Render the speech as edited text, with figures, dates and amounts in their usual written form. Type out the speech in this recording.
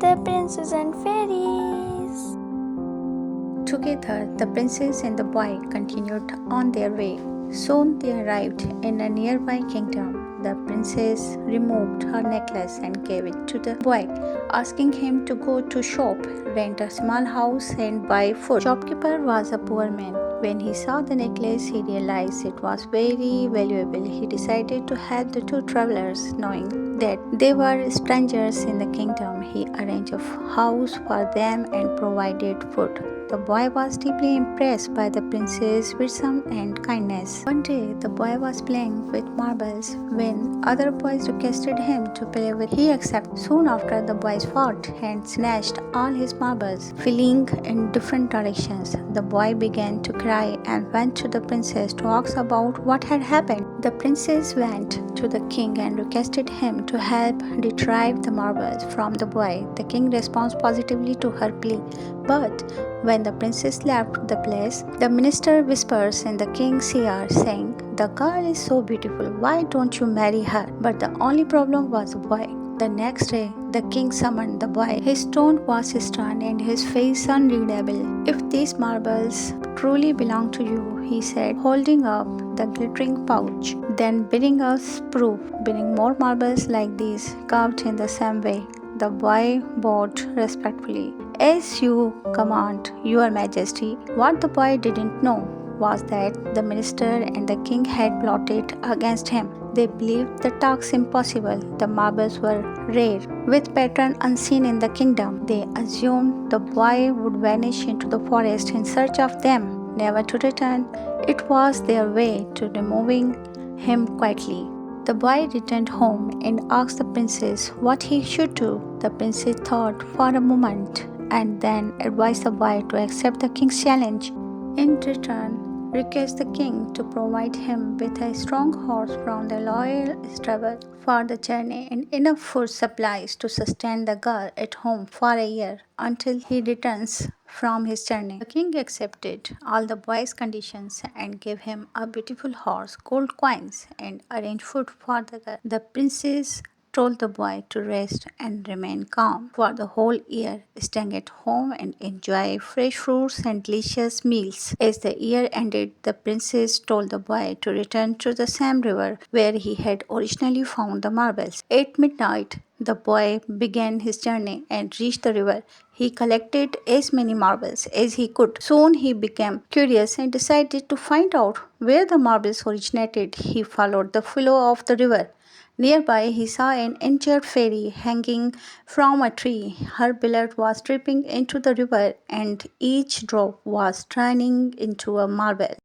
The Princess and Fairies. Together, the princess and the boy continued on their way. Soon they arrived in a nearby kingdom. The princess removed her necklace and gave it to the boy, asking him to go to shop, rent a small house and buy food. The shopkeeper was a poor man. When he saw the necklace, he realized it was very valuable. He decided to help the two travelers, knowing that they were strangers in the kingdom. He arranged a house for them and provided food. The boy was deeply impressed by the princess's wisdom and kindness. One day, the boy was playing with marbles when other boys requested him to play with. He accepted. Soon after, the boys fought and snatched all his marbles, fleeing in different directions. The boy began to cry and went to the princess to ask about what had happened. The princess went to the king and requested him to help retrieve the marbles from the boy. The king responded positively to her plea, but when the princess left the place, the minister whispers in the king's ear, saying, "The girl is so beautiful, why don't you marry her?" But the only problem was the boy. The next day, the king summoned the boy. His tone was stern and his face unreadable. "If these marbles truly belong to you," he said, holding up the glittering pouch, "then bring us proof. Bring more marbles like these, carved in the same way." The boy bowed respectfully. "As you command, Your Majesty." What the boy didn't know was that the minister and the king had plotted against him. They believed the task impossible. The marbles were rare, with pattern unseen in the kingdom. They assumed the boy would vanish into the forest in search of them, never to return. It was their way to removing him quietly. The boy returned home and asked the princess what he should do. The princess thought for a moment and then advised the boy to accept the king's challenge. In return, request the king to provide him with a strong horse from the loyal stable for the journey and enough food supplies to sustain the girl at home for a year until he returns from his journey. The king accepted all the boy's conditions and gave him a beautiful horse, gold coins, and arranged food for the girl. The princess told the boy to rest and remain calm for the whole year, staying at home and enjoy fresh fruits and delicious meals. As the year ended, the princess told the boy to return to the same river where he had originally found the marbles. At midnight, the boy began his journey and reached the river. He collected as many marbles as he could. Soon he became curious and decided to find out where the marbles originated. He followed the flow of the river. Nearby, he saw an injured fairy hanging from a tree. Her blood was dripping into the river, and each drop was turning into a marble.